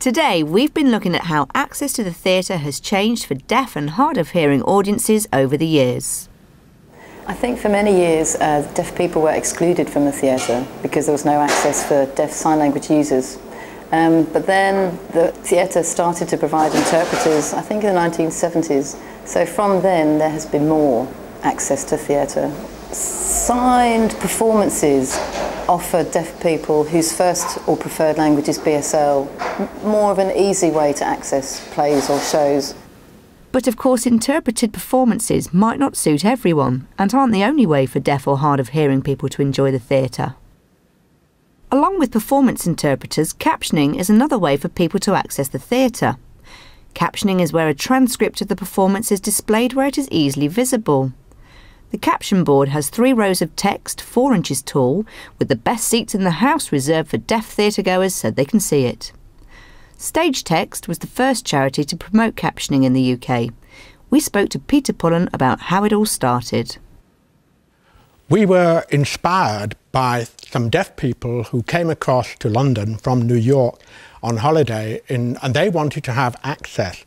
Today, we've been looking at how access to the theatre has changed for deaf and hard of hearing audiences over the years. I think for many years, deaf people were excluded from the theatre because there was no access for deaf sign language users. But then the theatre started to provide interpreters, I think in the 1970s. So from then, there has been more access to theatre. Signed performances offer deaf people whose first or preferred language is BSL more of an easy way to access plays or shows. But of course, interpreted performances might not suit everyone and aren't the only way for deaf or hard of hearing people to enjoy the theatre. Along with performance interpreters, captioning is another way for people to access the theatre. Captioning is where a transcript of the performance is displayed where it is easily visible. The caption board has 3 rows of text 4 inches tall, with the best seats in the house reserved for deaf theatregoers so they can see it. Stage Text was the first charity to promote captioning in the UK. We spoke to Peter Pullen about how it all started. We were inspired by some deaf people who came across to London from New York on holiday, and they wanted to have access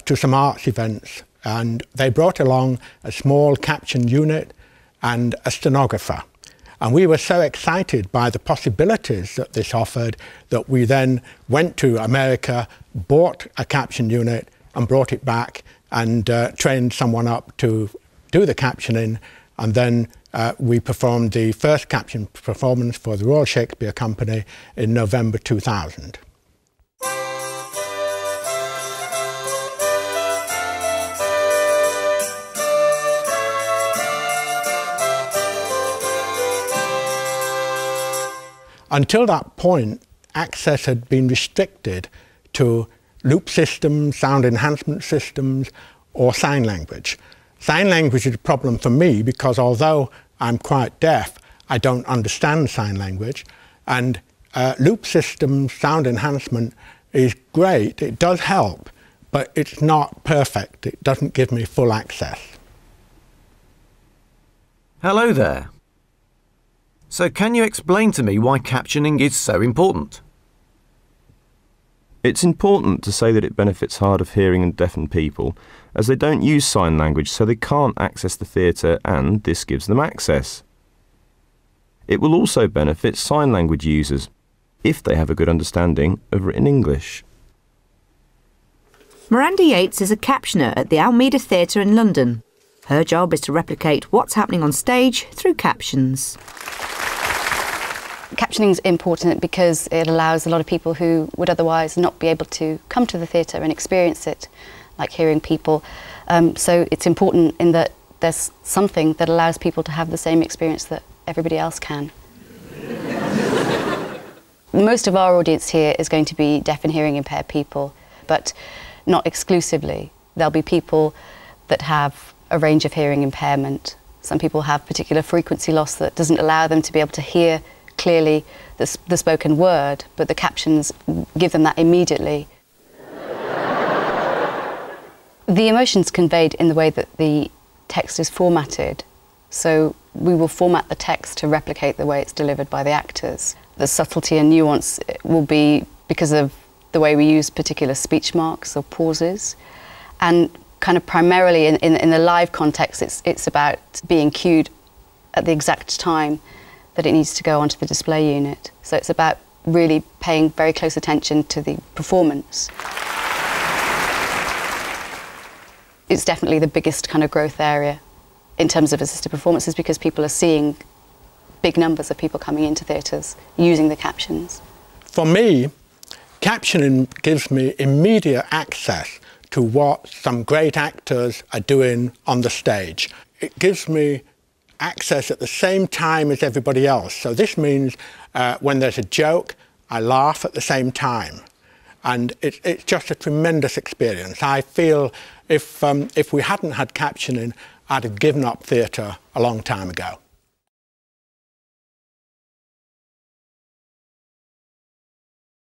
to some arts events. And they brought along a small caption unit and a stenographer. And we were so excited by the possibilities that this offered that we then went to America, bought a caption unit and brought it back and trained someone up to do the captioning. And then we performed the first caption performance for the Royal Shakespeare Company in November 2000. Until that point, access had been restricted to loop systems, sound enhancement systems, or sign language. Sign language is a problem for me because although I'm quite deaf, I don't understand sign language. And loop systems, sound enhancement is great, it does help, but it's not perfect. It doesn't give me full access. Hello there. So can you explain to me why captioning is so important? It's important to say that it benefits hard of hearing and deafened people, as they don't use sign language, so they can't access the theatre, and this gives them access. It will also benefit sign language users, if they have a good understanding of written English. Miranda Yates is a captioner at the Almeida Theatre in London. Her job is to replicate what's happening on stage through captions. Captioning is important because it allows a lot of people who would otherwise not be able to come to the theatre and experience it, like hearing people. So it's important in that there's something that allows people to have the same experience that everybody else can. Most of our audience here is going to be deaf and hearing impaired people, but not exclusively. There'll be people that have a range of hearing impairment. Some people have particular frequency loss that doesn't allow them to be able to hear clearly the spoken word, but the captions give them that immediately. The emotion's conveyed in the way that the text is formatted, so we will format the text to replicate the way it's delivered by the actors. The subtlety and nuance will be because of the way we use particular speech marks or pauses, and kind of primarily in the live context it's about being cued at the exact time that it needs to go onto the display unit. So it's about really paying very close attention to the performance. It's definitely the biggest kind of growth area in terms of assisted performances because people are seeing big numbers of people coming into theatres using the captions. For me, captioning gives me immediate access to what some great actors are doing on the stage. It gives me access at the same time as everybody else. So this means when there's a joke, I laugh at the same time. And it's just a tremendous experience. I feel if we hadn't had captioning, I'd have given up theatre a long time ago.